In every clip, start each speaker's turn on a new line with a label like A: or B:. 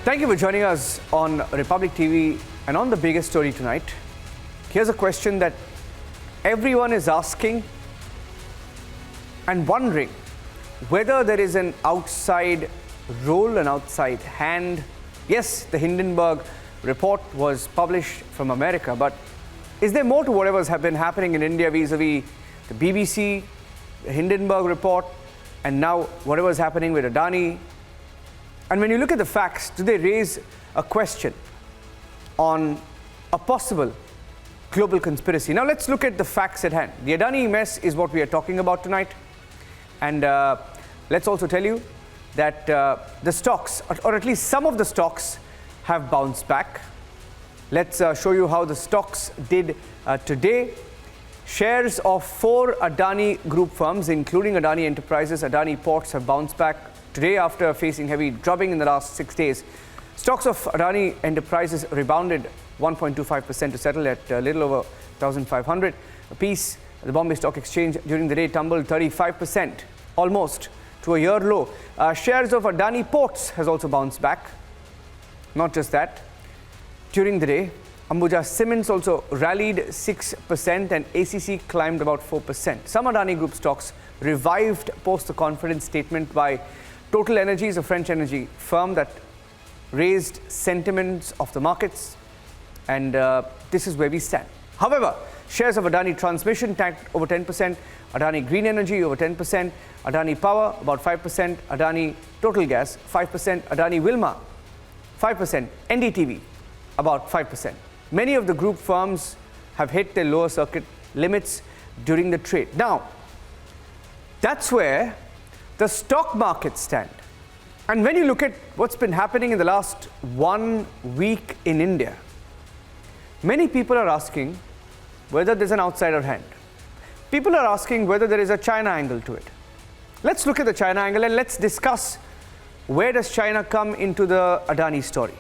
A: Thank you for joining us on Republic TV and on the biggest story tonight. Here's a question that everyone is asking and wondering whether there is an outside role, an outside hand. Yes, the Hindenburg report was published from America, but is there more to whatever's been happening in India vis-a-vis the BBC, the Hindenburg report, and now whatever's happening with Adani? And when you look at the facts, do they raise a question on a possible global conspiracy? Now let's look at the facts at hand. The Adani mess is what we are talking about tonight. And let's also tell you that the stocks, or at least some of the stocks, have bounced back. Let's show you how the stocks did today. Shares of 4 Adani group firms, including Adani Enterprises, Adani Ports, have bounced back today after facing heavy dropping in the last 6 days. Stocks of Adani Enterprises rebounded 1.25% to settle at a little over 1,500 a piece. The Bombay Stock Exchange during the day tumbled 35%, almost to a year low. Shares of Adani Ports has also bounced back. Not just that, during the day, Ambuja Cements also rallied 6% and ACC climbed about 4%. Some Adani Group stocks revived post the confidence statement by Total Energies, a French energy firm that raised sentiments of the markets, and this is where we stand. However, shares of Adani Transmission tanked over 10%, Adani Green Energy over 10%, Adani Power about 5%, Adani Total Gas 5%, Adani Wilmar 5%, NDTV about 5%. Many of the group firms have hit their lower circuit limits during the trade. Now, that's where the stock markets stand. And when you look at what's been happening in the last 1 week in India, many people are asking whether there's an outsider hand. People are asking whether there is a China angle to it. Let's look at the China angle and let's discuss where does China come into the Adani story.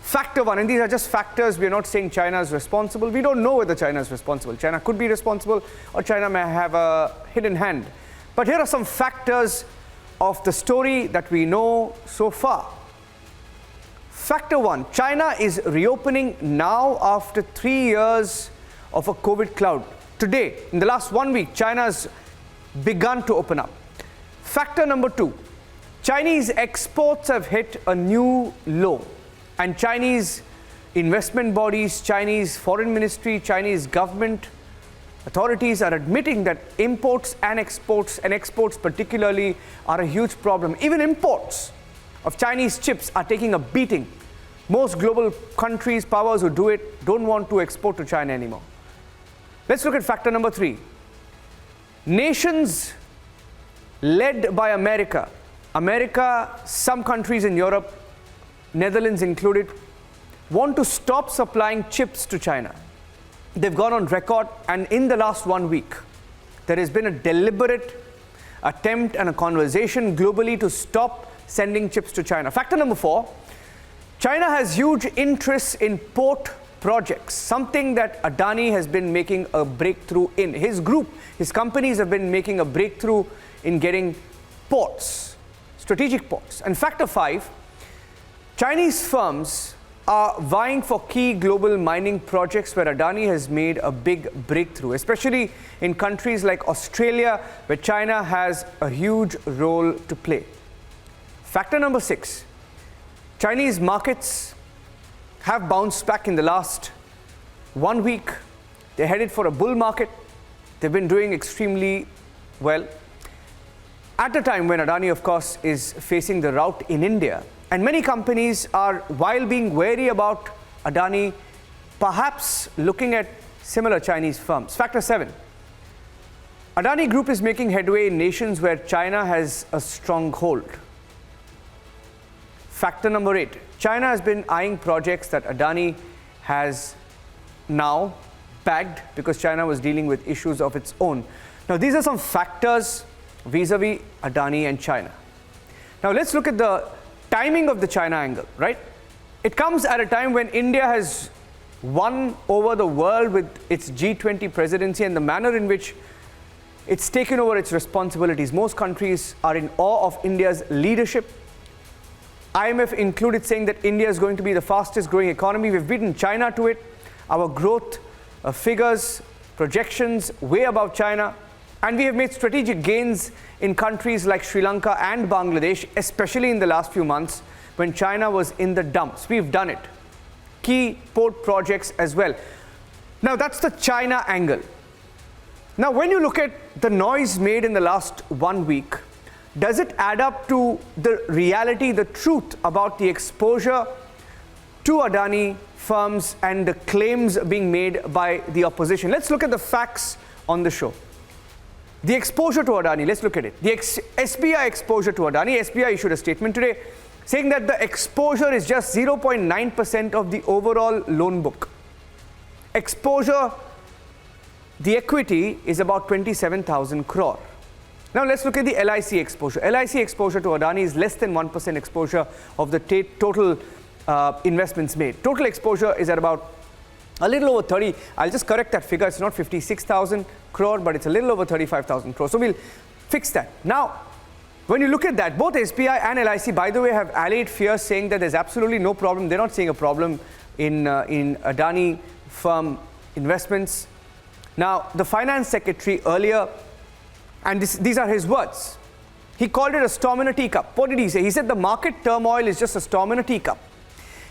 A: Factor one, and these are just factors, we are not saying China is responsible. We don't know whether China is responsible. China could be responsible or China may have a hidden hand. But here are some factors of the story that we know so far. Factor one, China is reopening now after 3 years of a COVID cloud. Today, in the last 1 week, China has begun to open up. Factor number two, Chinese exports have hit a new low. And Chinese investment bodies, Chinese foreign ministry, Chinese government authorities are admitting that imports and exports particularly are a huge problem. Even imports of Chinese chips are taking a beating. Most global countries, powers who do it, don't want to export to China anymore. Let's look at factor number three. Nations led by America, some countries in Europe, Netherlands included, want to stop supplying chips to China. They've gone on record, and in the last 1 week, there has been a deliberate attempt and a conversation globally to stop sending chips to China. Factor number four, China has huge interests in port projects, something that Adani has been making a breakthrough in. His group, his companies have been making a breakthrough in getting ports, strategic ports. And factor five, Chinese firms are vying for key global mining projects where Adani has made a big breakthrough, especially in countries like Australia, where China has a huge role to play. Factor number six, Chinese markets have bounced back in the last 1 week. They're headed for a bull market. They've been doing extremely well. At a time when Adani, of course, is facing the rout in India, and many companies are, while being wary about Adani, perhaps looking at similar Chinese firms. Factor seven, Adani Group is making headway in nations where China has a strong hold. Factor number eight, China has been eyeing projects that Adani has now bagged because China was dealing with issues of its own. Now, these are some factors vis-a-vis Adani and China. Now, let's look at the timing of the China angle, right? It comes at a time when India has won over the world with its G20 presidency and the manner in which it's taken over its responsibilities. Most countries are in awe of India's leadership. IMF included, saying that India is going to be the fastest growing economy. We've beaten China to it. Our growth figures, projections way above China. And we have made strategic gains in countries like Sri Lanka and Bangladesh, especially in the last few months when China was in the dumps. We've done it. Key port projects as well. Now, that's the China angle. Now, when you look at the noise made in the last 1 week, does it add up to the reality, the truth about the exposure to Adani firms and the claims being made by the opposition? Let's look at the facts on the show. The exposure to Adani, let's look at it. The SBI exposure to Adani, SBI issued a statement today saying that the exposure is just 0.9% of the overall loan book. Exposure, the equity is about 27,000 crore. Now let's look at the LIC exposure. LIC exposure to Adani is less than 1% exposure of the total investments made. Total exposure is at about a little over 30. I'll just correct that figure. It's not 56,000 crore, but it's a little over 35,000 crore. So we'll fix that. Now, when you look at that, both SBI and LIC, by the way, have allayed fears, saying that there's absolutely no problem. They're not seeing a problem in Adani firm investments. Now, the finance secretary earlier, and these are his words, he called it a storm in a teacup. What did he say? He said the market turmoil is just a storm in a teacup.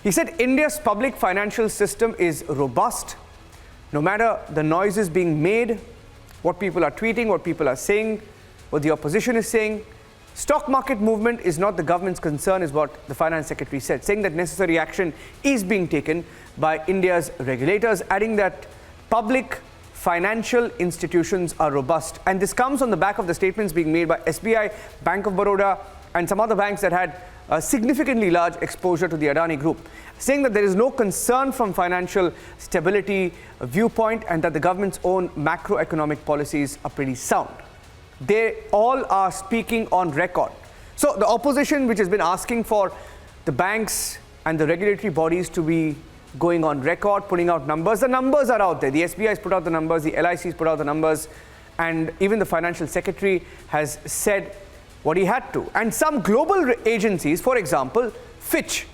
A: He said India's public financial system is robust. No matter the noises being made, what people are tweeting, what people are saying, what the opposition is saying, stock market movement is not the government's concern, is what the finance secretary said, saying that necessary action is being taken by India's regulators, adding that public financial institutions are robust. And this comes on the back of the statements being made by SBI, Bank of Baroda, and some other banks that had a significantly large exposure to the Adani group, saying that there is no concern from financial stability viewpoint and that the government's own macroeconomic policies are pretty sound. They all are speaking on record. So the opposition, which has been asking for the banks and the regulatory bodies to be going on record, putting out numbers, the numbers are out there. The SBI has put out the numbers, the LIC has put out the numbers, and even the financial secretary has said what he had to. And some global agencies, for example, Fitch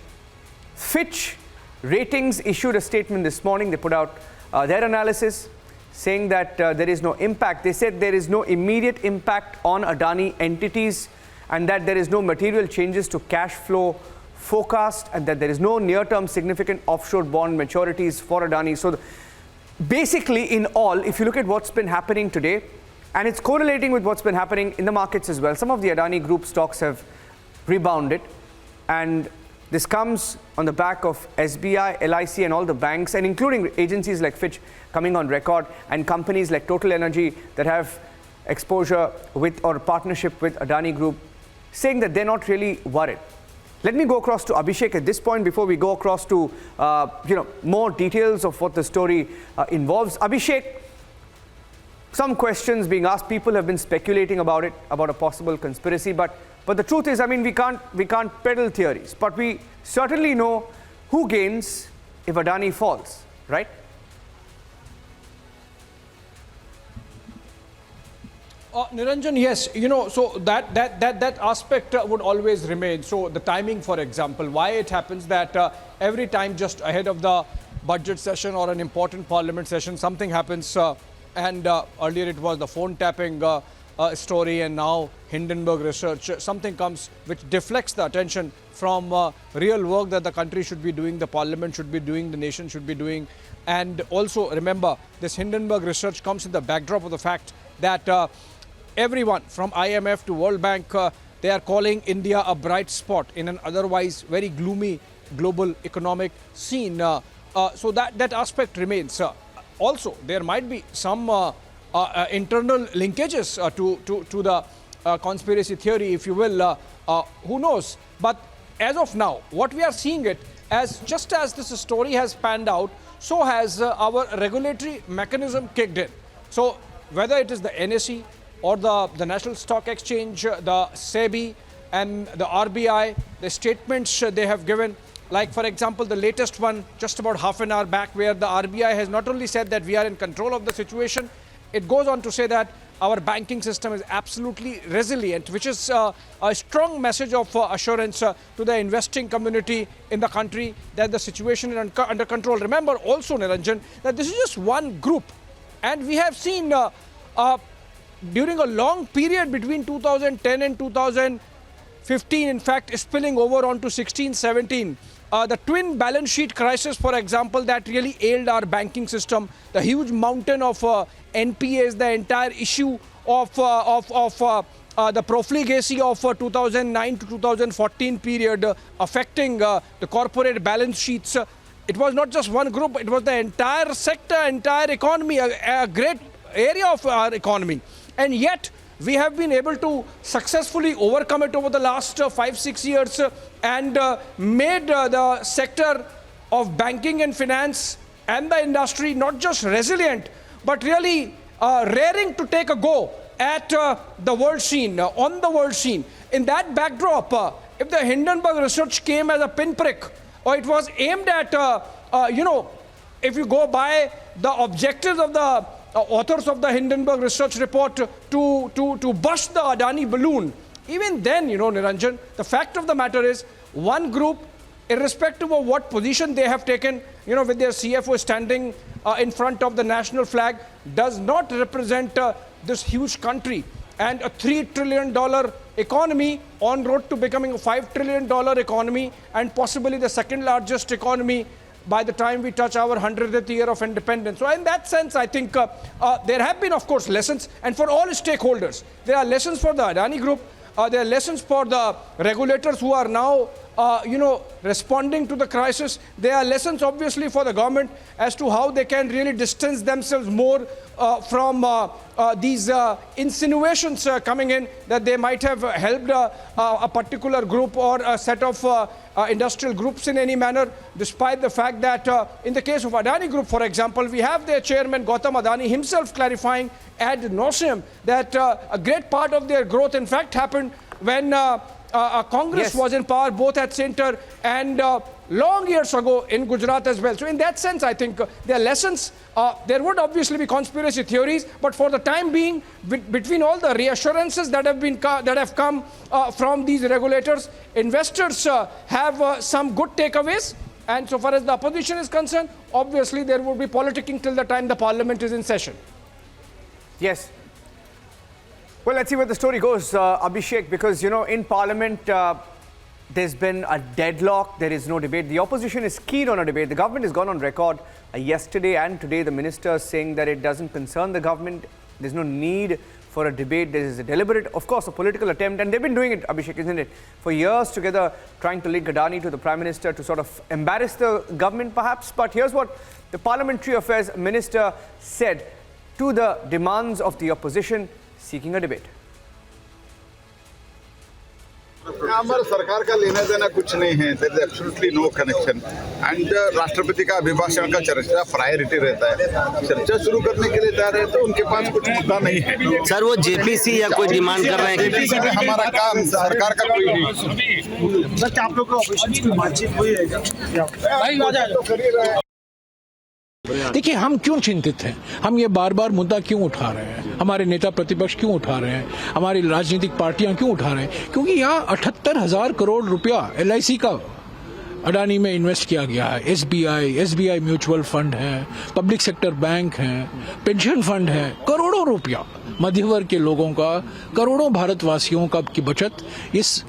A: Ratings issued a statement this morning. They put out their analysis saying that there is no impact. They said there is no immediate impact on Adani entities and that there is no material changes to cash flow forecast and that there is no near-term significant offshore bond maturities for Adani. So basically, in all, if you look at what's been happening today, and it's correlating with what's been happening in the markets as well, some of the Adani Group stocks have rebounded, and this comes on the back of SBI, LIC and all the banks, and including agencies like Fitch coming on record, and companies like Total Energy that have exposure with or partnership with Adani Group, saying that they're not really worried. Let me go across to Abhishek at this point before we go across to more details of what the story involves. Abhishek, some questions being asked. People have been speculating about it, about a possible conspiracy. But the truth is, I mean, we can't peddle theories. But we certainly know who gains if Adani falls, right?
B: Niranjan, yes, so that aspect would always remain. So the timing, for example, why it happens that every time just ahead of the budget session or an important parliament session, something happens, and earlier it was the phone tapping story, and now Hindenburg research, something comes which deflects the attention from real work that the country should be doing, the parliament should be doing, the nation should be doing. And also remember, this Hindenburg research comes in the backdrop of the fact that everyone from IMF to World Bank, they are calling India a bright spot in an otherwise very gloomy global economic scene. So that aspect remains. Also, there might be some internal linkages to the conspiracy theory, if you will. Who knows? But as of now, what we are seeing it as, just as this story has panned out, so has our regulatory mechanism kicked in. So whether it is the NSE or the National Stock Exchange, the SEBI and the RBI, the statements they have given, like for example, the latest one just about half an hour back, where the RBI has not only said that we are in control of the situation, it goes on to say that our banking system is absolutely resilient, which is a strong message of assurance to the investing community in the country that the situation is under control. Remember also, Niranjan, that this is just one group, and we have seen during a long period between 2010 and 2015, in fact, spilling over onto 16-17. The twin balance sheet crisis, for example, that really ailed our banking system, the huge mountain of NPAs, the entire issue of the profligacy of 2009 to 2014 period affecting the corporate balance sheets. It was not just one group, it was the entire sector, entire economy, a great area of our economy. And yet, we have been able to successfully overcome it over the last 5-6 years and made the sector of banking and finance and the industry not just resilient, but really raring to take a go at the world scene, on the world scene. In that backdrop, if the Hindenburg research came as a pinprick, or it was aimed at, if you go by the objectives of the authors of the Hindenburg research report to bust the Adani balloon, even then, Niranjan, the fact of the matter is one group, irrespective of what position they have taken, with their CFO standing in front of the national flag, does not represent this huge country. And a $3 trillion economy on road to becoming a $5 trillion economy, and possibly the second largest economy by the time we touch our 100th year of independence. So in that sense, I think there have been, of course, lessons, and for all stakeholders. There are lessons for the Adani Group, there are lessons for the regulators who are now, responding to the crisis. There are lessons, obviously, for the government as to how they can really distance themselves more from these insinuations coming in that they might have helped a particular group or a set of industrial groups in any manner, despite the fact that in the case of Adani Group, for example, we have their chairman Gautam Adani himself clarifying ad nauseum that a great part of their growth, in fact, happened when Congress was in power, both at center and long years ago in Gujarat as well. So in that sense, I think there are lessons. There would obviously be conspiracy theories, but for the time being, between all the reassurances that have come from these regulators, investors have some good takeaways. And so far as the opposition is concerned, obviously there will be politicking till the time the parliament is in session.
A: Yes. Well, let's see where the story goes, Abhishek, because, in Parliament, there's been a deadlock. There is no debate. The opposition is keen on a debate. The government has gone on record yesterday and today, the minister saying that it doesn't concern the government. There's no need for a debate. There is a deliberate, of course, a political attempt. And they've been doing it, Abhishek, isn't it? For years together, trying to link Adani to the Prime Minister to sort of embarrass the government, perhaps. But here's what the Parliamentary Affairs Minister said to the demands of the opposition seeking a debate.
C: हमारे सरकार का लेना देना कुछ नहीं है, there is absolutely no connection. And राष्ट्रपति का अभिभाषण का चर्चा प्रायोरिटी रहता है. चर्चा शुरू करने के लिए तैयार है तो उनके पास कुछ मुद्दा नहीं है.
D: सर वो जेपीसी या कोई डिमांड कर रहे हैं?
C: जेपीसी में हमारा काम, सरकार का कोई नहीं.
E: सर क्या आप लोग को ऑपरेशन की बातचीत हुई है क्या?
C: तो कर ही रहे हैं.
F: देखिए, हम क्यों चिंतित हैं? हम ये बार बार मुद्दा क्यों उठा रहे हैं? हमारे नेता प्रतिपक्ष क्यों उठा रहे हैं? हमारी राजनीतिक पार्टियां क्यों उठा रहे हैं? क्योंकि यहाँ 78,000 करोड़ रुपया LIC का अडानी में इन्वेस्ट किया गया है. SBI म्यूचुअल फंड है, पब्लिक सेक्टर बैंक है, पेंशन फंड है. करोड़ों रुपया मध्य वर्ग के लोगों का, करोड़ों भारतवासियों का की बचत इस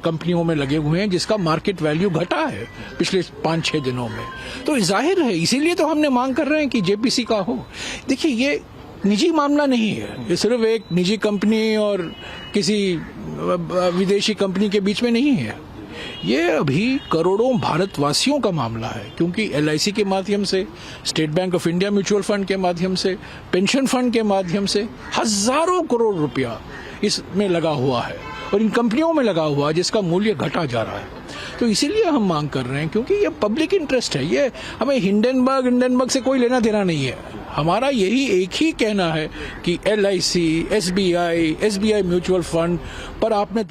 F: कंपनियों में लगे हुए हैं, जिसका मार्केट वैल्यू घटा है पिछले 5-6 दिनों में. तो जाहिर है, इसीलिए तो हमने मांग कर रहे हैं कि जेपीसी का हो. देखिए, ये निजी मामला नहीं है. ये सिर्फ एक निजी कंपनी और किसी विदेशी कंपनी के बीच में नहीं है. ये अभी करोड़ों भारतवासियों का मामला है, क्योंकि LIC के माध्यम से, state bank of India mutual fund के माध्यम से, पेंशन फंड के माध्यम से हजारों करोड़ रुपया इसमें लगा हुआ है और इन कंपनियों में लगा हुआ है, जिसका मूल्य घटा जा रहा है. तो इसीलिए हम मांग कर रहे हैं, क्योंकि ये पब्लिक इंटरेस्ट है. ये हमें हिंडनबर्ग से कोई लेना देना नहीं है. हमारा यही एक ही कहना है कि LIC, SBI म्यूचुअल फंड पर आपने